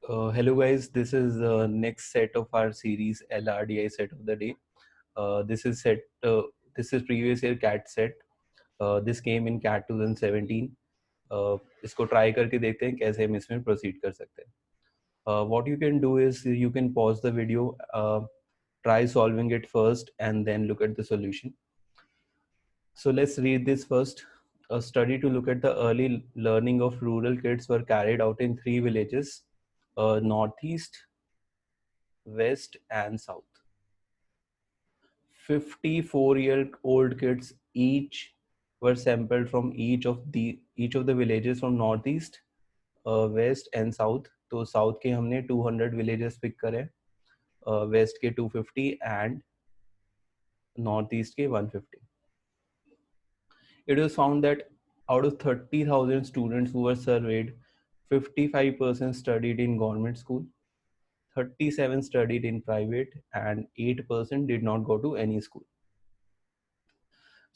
Hello guys, this is the next set of our series LRDI set of the day. This is set. This is previous year CAT set. This came in CAT 2017. इसको try करके देखते हैं कैसे हम इसमें proceed कर सकते हैं. What you can do is you can pause the video, try solving it first, and then look at the solution. So let's read this first. A study to look at the early learning of rural kids were carried out in 3 villages, northeast, west and south. 54-year-old kids each were sampled from each of the villages from northeast, west and south. तो south के हमने 200 villages pick करे, waste के 250 and north east के 150. It was found that out of 30,000 students who were surveyed, 55% studied in government school, 37 studied in private, and 8% did not go to any school.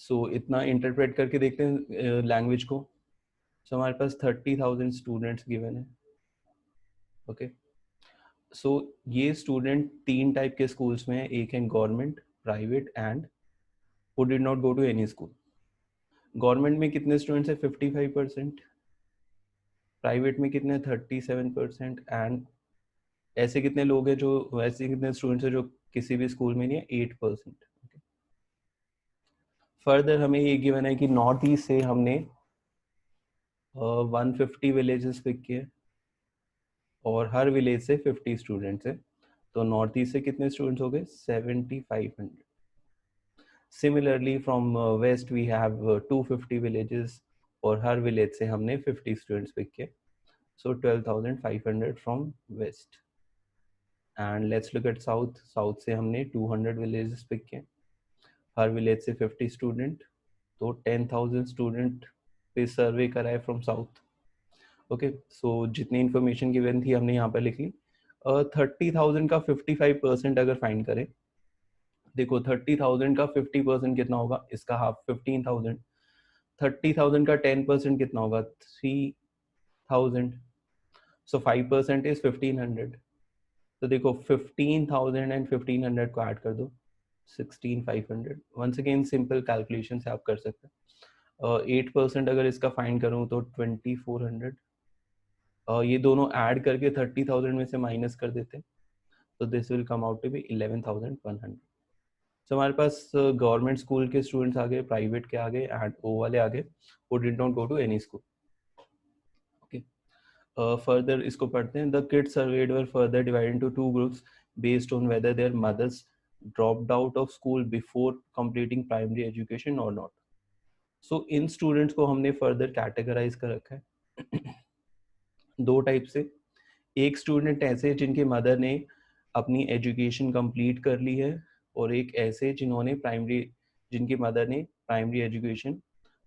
सो इतना interpret करके देखते हैं language को. सो हमारे पास 30,000 students given है. Okay, सो ये student 3 type के schools में है. एक है government, private and who did not go to any school. Government में कितने स्टूडेंट्स है? 55%. प्राइवेट में कितने? 37%. एंड ऐसे कितने लोग हैं जो, ऐसे कितने स्टूडेंट्स हैं जो किसी भी स्कूल में नहीं है? 8%. फर्दर हमें ये गिवन है कि नॉर्थ ईस्ट से हमने 150 विलेजेस पिक किए और हर विलेज से 50 स्टूडेंट्स हैं. तो नॉर्थ ईस्ट से कितने स्टूडेंट्स हो गए? 7500. Similarly from west we have 250 villages और हर विलेज से हमने 50 स्टूडेंट्स पिक किए. So 12,500 from west. And let's look at south. South से हमने 200 विलेजेस पिक किए, हर विलेज से 50 स्टूडेंट. तो 10,000 स्टूडेंट पे सर्वे कराए फ्रॉम साउथ. ओके, सो जितनी इन्फॉर्मेशन गिवन थी हमने यहाँ पर लिख ली. 30,000 का 55% अगर फाइंड करें, देखो 30,000 का 50% कितना होगा? इसका हाफ 15,000. 30,000 का 10% कितना होगा? 3,000. सो 5% इज 1,500. तो देखो 15,000 एंड 1,500 को ऐड कर दो, 16,500. वंस अगेन सिंपल कैलकुलेशन से आप कर सकते हैं. 8% अगर इसका फाइंड करूँ तो 2,400. ये दोनों ऐड करके 30,000 में से माइनस कर देते हैं, तो this will come out to be 11,100. So हमारे पास गवर्नमेंट स्कूल के स्टूडेंट्स आ गए, प्राइवेट के आ गए एंड वो वाले आ गए वो did not go to any school. Okay, further इसको पढ़ते हैं. The kids surveyed were further divided into 2 groups based on whether their mothers dropped out of school before completing primary education or not. So in students को हमने further categorise कर रखा है 2 type से. एक स्टूडेंट ऐसे जिनके मदर ने अपनी एजुकेशन कंप्लीट कर ली है, और एक ऐसे जिनकी मदर ने प्राइमरी एजुकेशन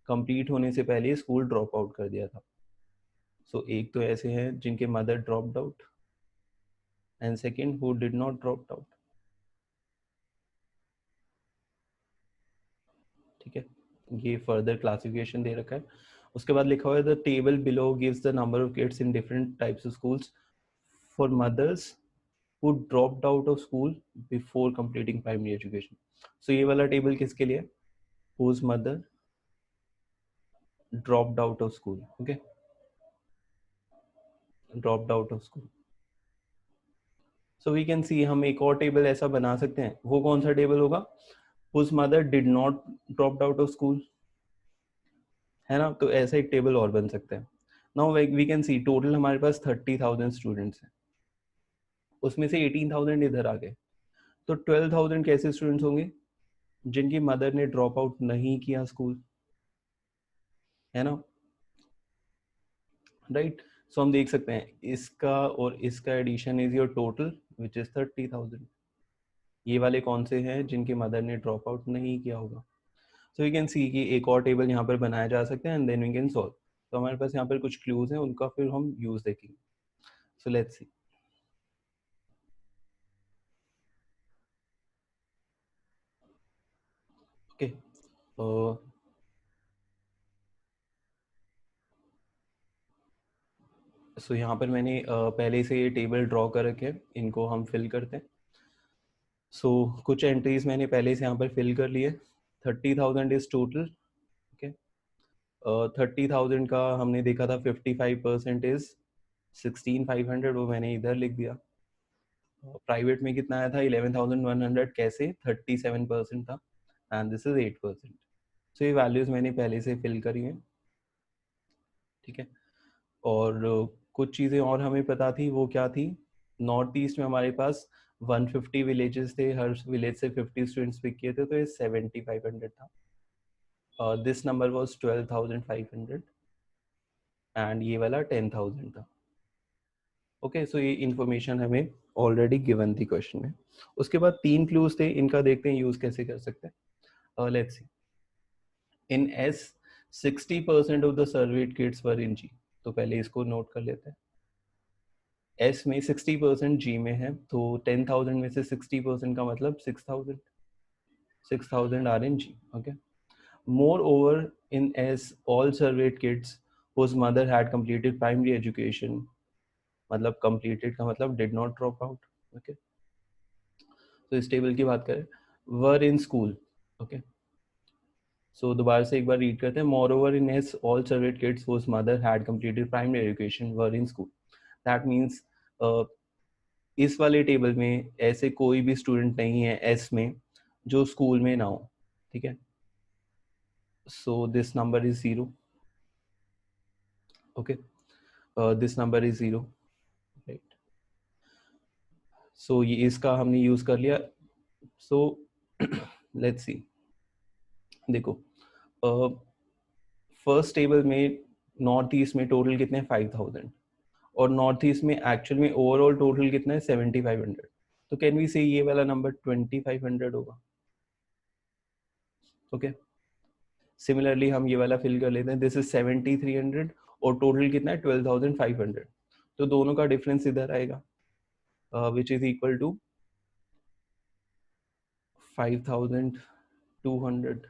कंप्लीट होने से पहले स्कूल ड्रॉप आउट कर दिया था. सो एक तो ऐसे हैं जिनके mother dropped out and second who did not dropped out. ठीक है, ये फर्दर क्लासिफिकेशन दे रखा है. उसके बाद लिखा हुआ है the table below gives the number of kids in different types of schools for mothers who dropped out of school before completing primary education. So ये वाला टेबल किसके लिए? Whose mother dropped out of school. Okay, dropped out of school. So we can see हम एक और table ऐसा बना सकते हैं. वो कौन सा टेबल होगा? Whose mother did not dropped out of school, है ना? तो ऐसा एक टेबल और बन सकता है. Now we can see total हमारे पास 30,000 स्टूडेंट्स हैं, उसमें से 18,000 इधर आ गए. तो 12,000 कैसे स्टूडेंट्स होंगे? जिनकी मदर ने ड्रॉप आउट नहीं किया स्कूल, है ना? राइट. सो हम देख सकते हैं इसका और इसका addition is your total which is 30,000. ये वाले कौन से हैं? जिनकी मदर ने ड्रॉप आउट नहीं किया होगा. सो वी कैन सी कि एक और टेबल यहाँ पर बनाया जा सकता है and then we can solve. तो हमारे पास यहाँ पर कुछ क्लूज हैं, उनका फिर हम यूज देखेंगे. सो लेट्स सी. ओके, सो यहाँ पर मैंने पहले से ये टेबल ड्रॉ कर रखे हैं, इनको हम फिल करते हैं। सो कुछ एंट्रीज मैंने पहले से यहाँ पर फिल कर लिए। 30,000 इज टोटल। ओके, 30,000 का हमने देखा था 55% इज 16,500, वो मैंने इधर लिख दिया। प्राइवेट में कितना आया था 11,100, कैसे 37% था, एंड दिस इज 8%। सो ये वैल्यूज मैंने पहले से फिल करी हैं, ठीक है। और कुछ चीज़ें और हमें पता थी, वो क्या थी, नॉर्थ ईस्ट में हमारे पास 150 विलेजेस थे, हर विलेज से 50 स्टूडेंट्स पिक किए थे, तो ये 7,500 था। दिस नंबर वॉज 12,500 एंड ये वाला 10,000 था। ओके, सो ये इंफॉर्मेशन हमें ऑलरेडी गिवन थी क्वेश्चन में। उसके बाद 3 क्लूज थे, इनका देखते हैं यूज कैसे कर सकते हैं। Let's see, in S 60% of the surveyed kids were in G. तो पहले इसको नोट कर लेते हैं। एस में 60% जी में है, तो 10,000 में से 60% का मतलब 6,000 are in G. Okay, moreover in S all surveyed kids whose mother had completed primary education, मतलब completed का मतलब did not drop out। Okay, तो इस टेबल की बात करें, वर इन स्कूल। ओके, सो दोबारा से एक बार रीड करते हैं। More over in S all surveyed kids whose mother had completed primary education were in school। That means इस वाले टेबल में ऐसे कोई भी स्टूडेंट नहीं है एस में जो स्कूल में ना हो, ठीक है। So this number is 0। Okay, this number is 0, right. So ये इसका हमने यूज कर लिया। सो लेट्स सी, देखो फर्स्ट टेबल में नॉर्थ ईस्ट में टोटल कितने हैं 5,000, और नॉर्थ ईस्ट में एक्चुअल में ओवरऑल टोटल कितना है 7,500। तो कैन वी से ये वाला नंबर 2,500 होगा। ओके, सिमिलरली हम ये वाला फिल कर लेते हैं, दिस इज 7,300 और टोटल कितना है 12,500। तो दोनों का डिफरेंस इधर आएगा, which is equal to 5,200।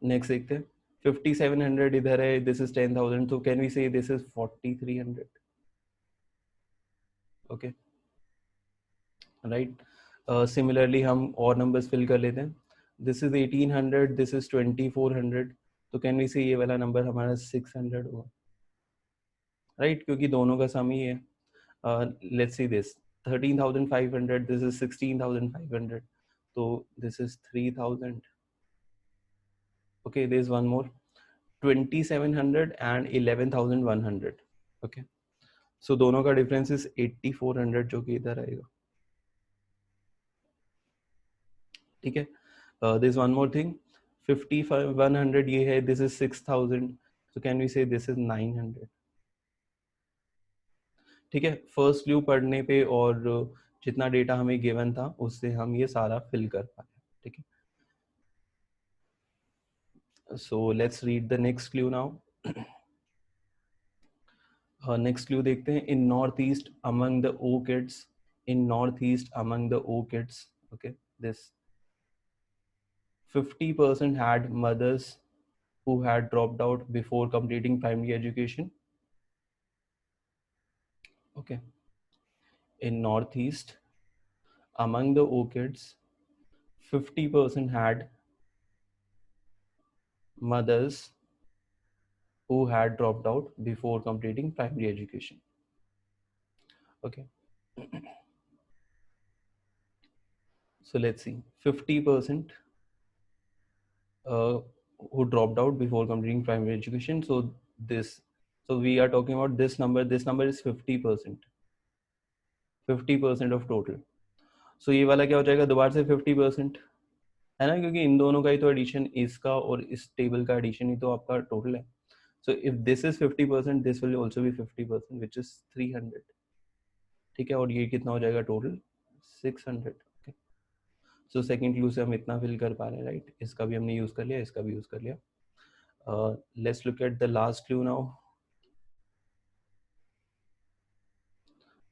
Next देखते हैं, 5,700 इधर है, दिस इज 10,000, तो can we say this is 4,300। Okay, right. Similarly हम और नंबर्स फिल कर लेते हैं, दिस इज 1,800, दिस इज 2,400, तो कैन वी से ये वाला नंबर हमारा 600 होगा, राइट, क्योंकि दोनों का सम ही है। Let's see this, 13,500, this is 16,500, so this is 3,000। Okay, there's one more, 2,700 and 11,100। Okay, so दोनों का डिफरेंस इज 8,400 जो कि इधर आएगा, ठीक है। there's one more thing, 5,100 ये है, this is 6,000, so can we say this is 900। ठीक है, फर्स्ट क्लू पढ़ने पे और जितना डेटा हमें गिवन था उससे हम ये सारा फिल कर पाए, ठीक है। So let's read the next clue now। Next clue देखते हैं, in north east among the O kids, in north east among the O kids, okay, this 50% had mothers who had dropped out before completing primary education। Okay, in northeast among the O kids 50% had mothers who had dropped out before completing primary education। Okay, so let's see, 50% who dropped out before completing primary education, so this, so we are talking about this number, this number is 50%, 50% of total। so ये वाला क्या हो जाएगा दोबारा से 50%, है ना, क्योंकि इन दोनों का ही तो एडिशन, इसका और इस टेबल का एडिशन ही तो आपका टोटल है। So if this is 50%, this will also be 50%, which is 300, ठीक है, और ये कितना हो जाएगा total 600। Okay, so second clue से हम इतना फिल कर पा रहे हैं, राइट। इसका भी हमने यूज कर लिया, इसका भी यूज कर लिया। Let's look at the last clue now.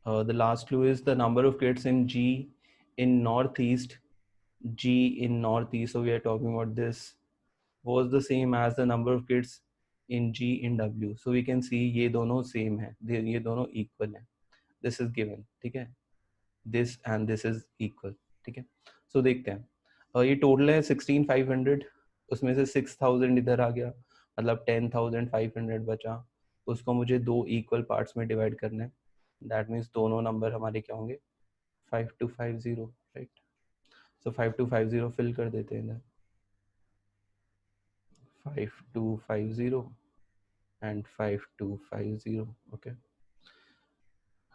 The last clue is the number of kids in G in northeast, G in northeast, so we are talking about this, was the same as the number of kids in G in W. So we can see ये दोनों same है, ये दोनों equal है. This is given, ठीक है. This and this is equal, ठीक है. So देखते हैं. ये टोटल है 16,500, उसमें से 6,000 इधर आ गया, मतलब 10,500 बचा. उसको मुझे दो इक्वल पार्ट्स में डिवाइड करना है. दैट मीन्स दोनों नंबर हमारे क्या होंगे, 5250, राइट. सो 5250 फिल कर देते हैं इधर, 5250 एंड 5250. Okay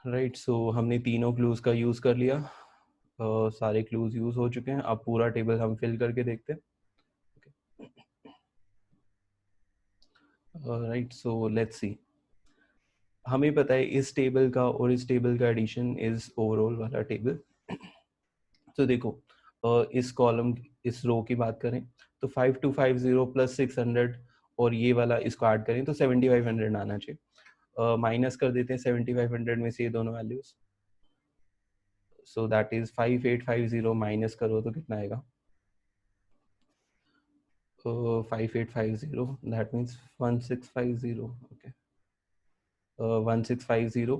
right. सो हमने तीनों क्लूज का यूज कर लिया. सारे क्लूज यूज हो चुके हैं. अब पूरा टेबल हम फिल करके देखते हैं. राइट. सो लेट्स सी. हमें पता है इस टेबल का और इस टेबल का एडिशन इज ओवरऑल वाला टेबल. तो देखो, इस कॉलम, इस रो की बात करें तो 5250 प्लस 600 और ये वाला इसको ऐड करें तो 7500 आना चाहिए. माइनस कर देते हैं 7500 में से ये दोनों values. So that is 5850 minus करो तो कितना आएगा, 5850, that means 1650. Okay, 1650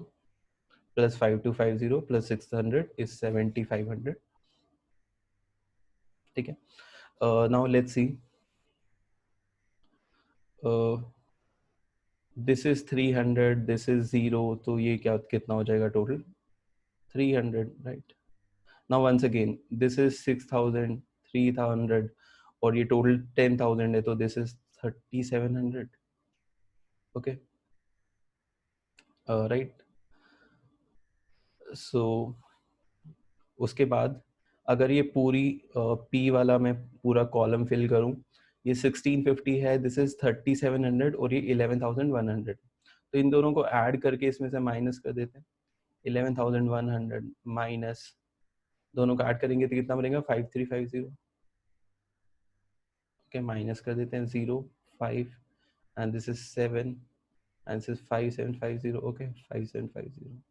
plus 5250 plus 600 is 7500. ठीक है. Now let's see. This is 300, this is 0, तो ये क्या कितना हो जाएगा total, 300, right. Now once again this is 6000, 3000 और ये टोटल 10,000 है, तो this is 3700. Okay right. So उसके बाद अगर ये पूरी P वाला मैं पूरा कॉलम फिल करूं, ये 1650 है, दिस इज 3700 और ये 11,100. तो इन दोनों को ऐड करके इसमें से माइनस कर देते हैं. 11,100 माइनस, दोनों को ऐड करेंगे तो कितना बनेगा, 5350. ओके, माइनस कर देते हैं 0, 5 and this is 7 and this is 5750. Okay, 5750.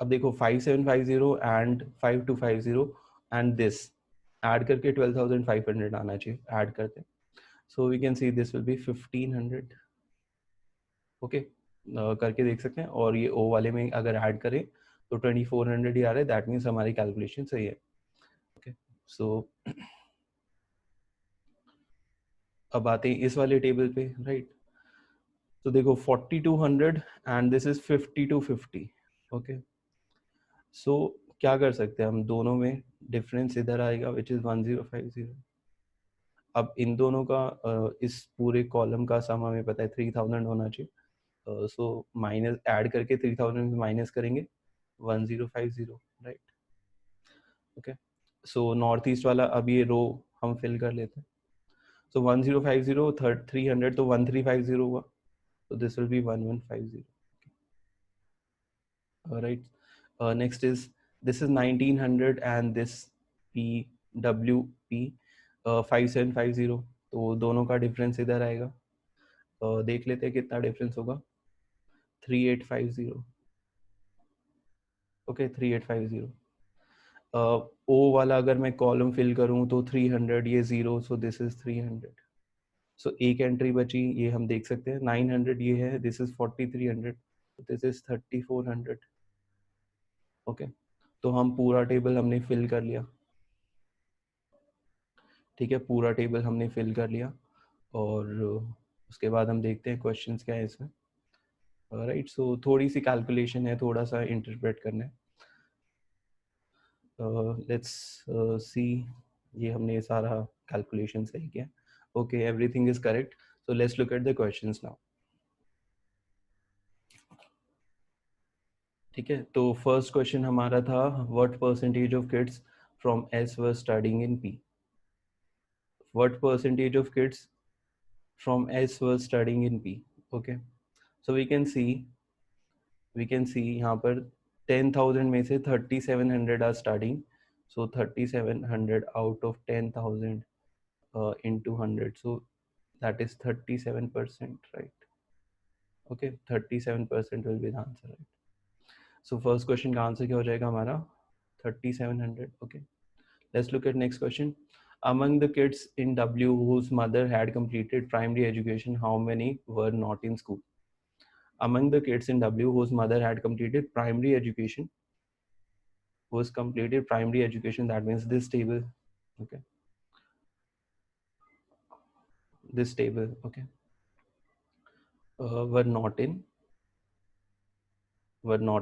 अब देखो 5750 एंड 5250 एंड दिस ऐड करके 12,500 आना चाहिए. ऐड करते हैं, so we can see this will be 1500. Okay, करके देख सकते हैं. और ये ओ वाले में अगर ऐड करें तो 2400 ही आ रहा है. दैट मीन्स हमारी कैलकुलेशन सही है. ओके, सो अब आते हैं इस वाले टेबल पे, राइट. तो देखो 4200 एंड दिस इज 5250. ओके, सो क्या कर सकते हैं हम, दोनों में डिफरेंस इधर आएगा विच इज 1050. अब इन दोनों का इस पूरे कॉलम का सम हमें पता है 3000 होना चाहिए. सो माइनस ऐड करके 3000 में माइनस करेंगे 1050, right. Okay, so north east वाला अब ये रो हम फिल कर लेते हैं. सो 1050 300 तो 1350 हुआ, so this will be 1150. Right. Next is this is 1900 and this PWP 5750. तो दोनों का डिफरेंस इधर आएगा. देख लेते हैं कितना डिफरेंस होगा, 3850. ओके, 3850. ओ वाला अगर मैं कॉलम फिल करूं तो 300, ये 0, सो दिस इज 300. सो एक एंट्री बची, ये हम देख सकते हैं 900 ये है, this is 4300, this is 3400. Okay, तो हम पूरा टेबल हमने फिल कर लिया. ठीक है, पूरा टेबल हमने फिल कर लिया. और उसके बाद हम देखते हैं क्वेश्चंस क्या है इसमें. राइट. सो थोड़ी सी कैलकुलेशन है, थोड़ा सा इंटरप्रेट करना है. Let's see. ये हमने सारा कैलकुलेशन सही किया. Okay, everything is correct. So let's look at the questions now. ठीक है, तो फर्स्ट क्वेश्चन हमारा था, what percentage of kids from S were studying in P. What percentage of kids from S was studying in P. Okay, so we can see यहाँ पर 10,000 में से 3700 are studying. So 3700 out of 10,000 into 100, so that is 37%, right? Okay, 37% will be the answer, right? So first question का answer क्या हो जाएगा हमारा, 3700. Okay, let's look at next question. Among the kids in W whose mother had completed primary education, how many were not in school? Among the kids in W whose mother had completed primary education, that means this table, okay, this table, okay, were not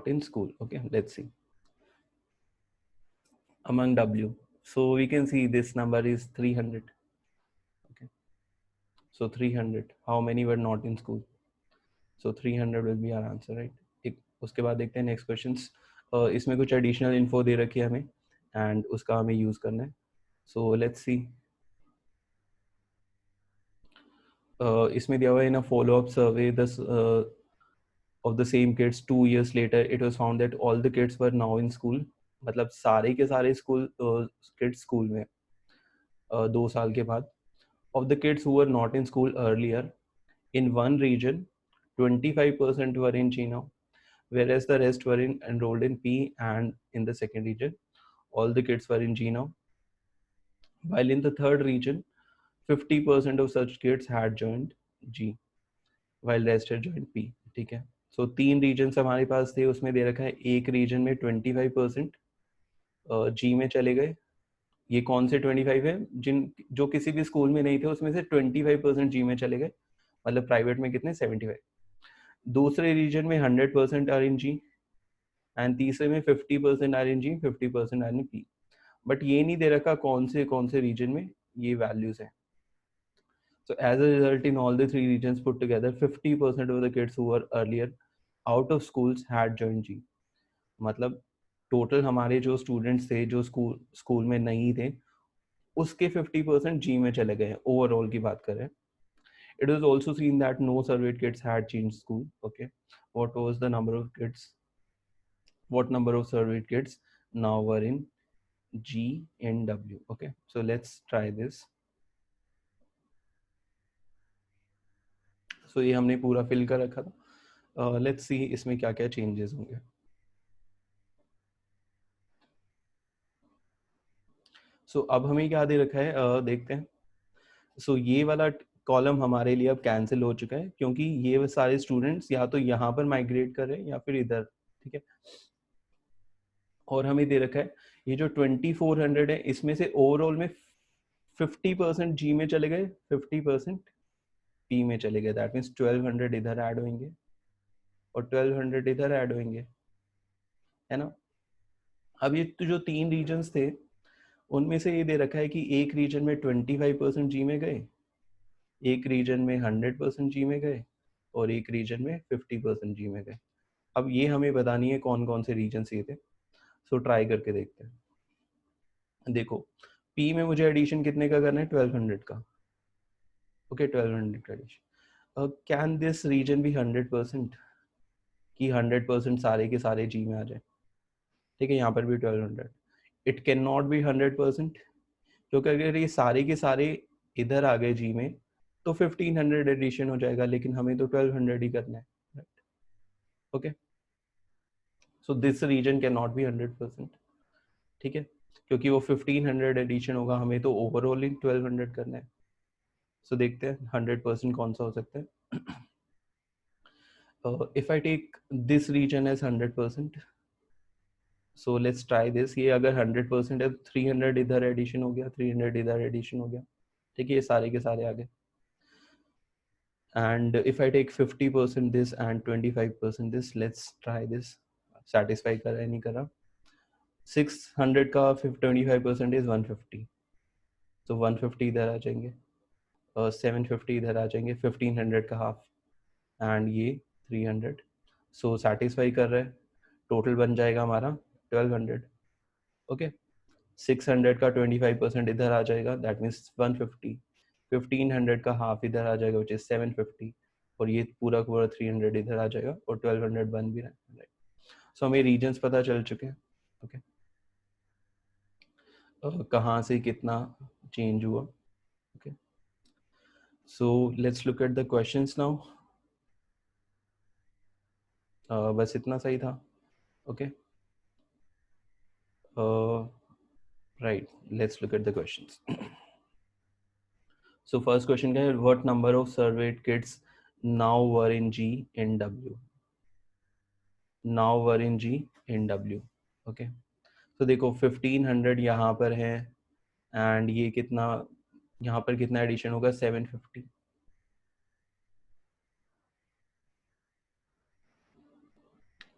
in school. Okay, let's see. Among W, so we can see this number is 300. Okay, so 300, how many were not in school? So 300 will be our answer, right? एक उसके बाद देखते हैं next questions. इसमें कुछ additional info दे रखी है हमें एंड उसका हमें यूज करना है. So let's see. इसमें दिया हुआ है in a follow up survey the of the same kids 2 years later, it was found that all the kids were now in school. मतलब सारे के सारे स्कूल किड्स स्कूल में 2 साल के बाद. Of the kids who were not in school earlier, in one region 25% were in G now, whereas the rest were enrolled in P, and in the second region all the kids were in G now, while in the third region 50% of such kids had joined G while rest had joined P. ठीक है. सो 3 reason हमारे पास थे, उसमें दे रखा है एक reason में 25% जी में चले गए. ये कौन से 25 है? जो किसी भी स्कूल में नहीं थे उसमें से 25% जी में चले गए, मतलब प्राइवेट में कितने 75. दूसरे रीजन में 100% आर इन जी, एंड तीसरे में 50% are in G, 50% are in P. But ये नहीं दे रखा कौन से रीजन में ये वैल्यूज हैं. So as a result, in all the 3 regions put together, 50% of the kids who were earlier out of schools had joined G. मतलब total हमारे जो स्टूडेंट्स थे जो स्कूल में नहीं थे उसके 50% जी में चले गए. ओवरऑल की बात करें. It was also seen that no surveyed kids had changed school. Okay, what was the number of kids? What number of surveyed kids now were in G and W? Okay, so let's try this. So ये हमने पूरा fill कर रखा था. Let's see इसमें क्या क्या changes होंगे. सो अब हमें क्या दे रखा है देखते हैं. सो ये वाला कॉलम हमारे लिए अब कैंसिल हो चुका है क्योंकि ये सारे स्टूडेंट्स या तो यहाँ पर माइग्रेट कर रहे हैं या फिर इधर. ठीक है. और हमें दे रखा है ये जो 2400 है इसमें से ओवरऑल में 50% जी में चले गए, 50% पी में चले गए. दैट मीन्स 1200 इधर ऐड होंगे और 1200 इधर ऐड होंगे, है ना. अब ये तो जो 3 रीजन्स थे उनमें से ये दे रखा है कि एक रीजन में 25% जी में गए, एक रीजन में 100% जी में गए और एक रीजन में 50% जी में गए. अब ये हमें बतानी है कौन कौन से रीजन ये थे. सो ट्राई करके देखते हैं. देखो पी में मुझे एडिशन कितने का करना है? 1200 का. ओके 1200 का एडिशन. कैन दिस रीजन भी 100% कि 100% सारे के सारे जी में आ जाए? ठीक है, यहाँ पर भी 1200. इट कैन नॉट बी 100% क्योंकि अगर ये सारे के सारे इधर आ गए जी में तो 1500 एडिशन हो जाएगा, लेकिन हमें तो 1200 ही करना है. Okay, so this region can not be 100%. ठीक है, क्योंकि वो 1500 एडिशन होगा, हमें तो ओवरऑल ही 1200 करना है. सो देखते हैं 100% कौन सा हो सकता है. If I take this region as 100%, so let's try this. ये अगर 100% है तो 300 इधर एडिशन हो गया, 300 इधर एडिशन हो गया. ठीक है, ये सारे के सारे आ गए. And if I take 50% this and 25% this, let's try this. Satisfy करा नहीं करा. 600 का 25% is 150, तो 150 इधर आ जाएंगे और 750 इधर आ जाएंगे. 1500 का हाफ एंड ये 300. सो सेटिस्फाई कर रहा है. टोटल बन जाएगा हमारा 1200. ओके, 600 का 25% इधर आ जाएगा, दैट मीन्स 150. 1500 का हाफ इधर आ जाएगा विच इज 750, और ये पूरा पूरा 300 इधर आ जाएगा और 1200 बन भी रहा है. राइट. सो हमें रीजन्स पता चल चुके हैं. ओके, कहाँ से कितना चेंज हुआ. Okay, so let's look at the questions now. बस इतना सही था. Okay, right, let's look at the questions. So first question है, what number of surveyed kids now were in G in W? Now were in G in W. Okay. तो देखो 1500 यहाँ पर है एंड ये कितना, यहाँ पर कितना एडिशन होगा 750.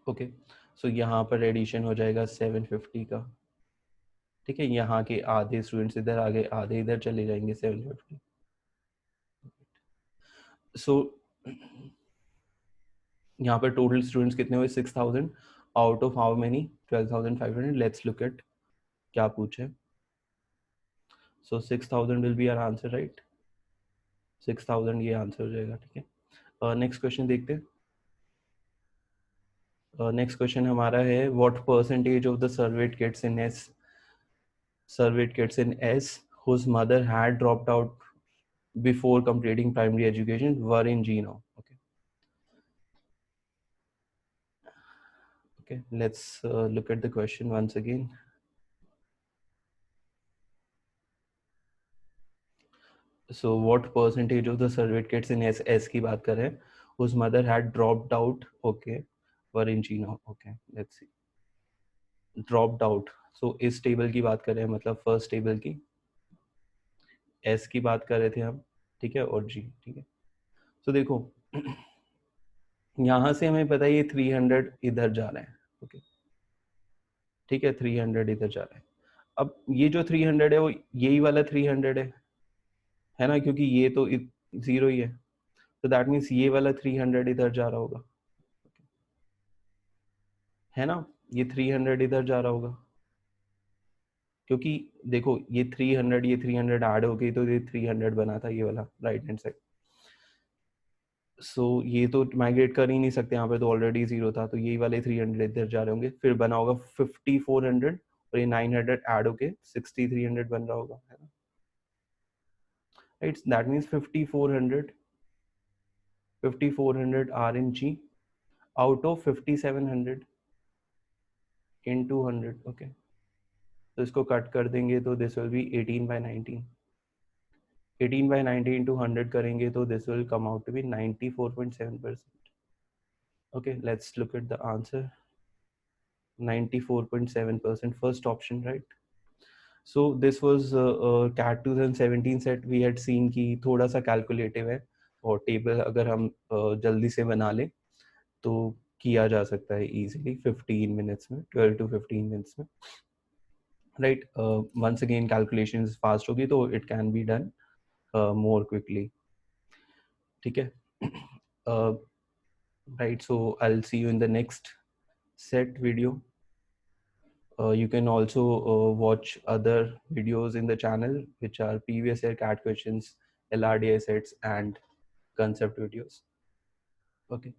ओके, सो यहाँ पर एडिशन हो जाएगा 750 का. ठीक है, यहाँ के आधे स्टूडेंट्स इधर आगे, आधे इधर चले जाएंगे 750. सो यहाँ पर टोटल स्टूडेंट्स कितने हुए 6000 out of how many 12,500. Let's look at क्या पूछे. So 6000 will be our answer, right. 6000 ये आंसर हो जाएगा. ठीक है, नेक्स्ट क्वेश्चन देखते हैं. नेक्स्ट क्वेश्चन हमारा है, what percentage of the surveyed kids in S, surveyed kids in S whose mother had dropped out before completing primary education were in G now. Okay. Okay, let's look at the question once again. So what percentage of the surveyed kids in S की बात कर रहे हैं, whose mother had dropped out, okay, were in G now. Okay, let's see. Dropped out. So इस table की बात कर रहे हैं, मतलब फर्स्ट टेबल की, S की बात कर रहे थे हम. ठीक है, और G. ठीक है, तो देखो यहाँ से हमें पता है ये 300 इधर जा रहा है. ओके, ठीक है, 300 इधर जा रहा है. अब ये जो 300 है वो यही वाला 300 है ना, क्योंकि ये तो जीरो ही है. तो दैट मीन्स ये वाला 300 इधर जा रहा होगा, है ना. ये 300 इधर जा रहा होगा, क्योंकि देखो ये 300 ऐड हो गई तो ये 300 बना था ये वाला राइट हैंड साइड. सो ये तो माइग्रेट कर ही नहीं सकते, यहाँ पे तो ऑलरेडी जीरो था, तो यही वाले 300 इधर जा रहे होंगे. फिर बना होगा 5400 और ये 900 ऐड होके 6300 बन रहा होगा, है ना. Right, that means 5400 are in G out of 5700 in 200. Okay, तो इसको कट कर देंगे तो दिस विल बी 18/19. 18/19 into 100 करेंगे तो this will come out to be 94.7%. Okay, let's look at the answer. 94.7%, first option, right. So this was CAT 2017 set. We had seen कि थोड़ा सा कैलकुलेटिव है और टेबल अगर हम जल्दी से बना लें तो किया जा सकता है easily 15 minutes में, 12 to 15 minutes में, right. Once again calculations fast होगी तो it can be done more quickly. ठीक है, right. So I'll see you in the next set video. You can also watch other videos in the channel, which are previous year CAT questions, LRDI sets, and concept videos. Okay.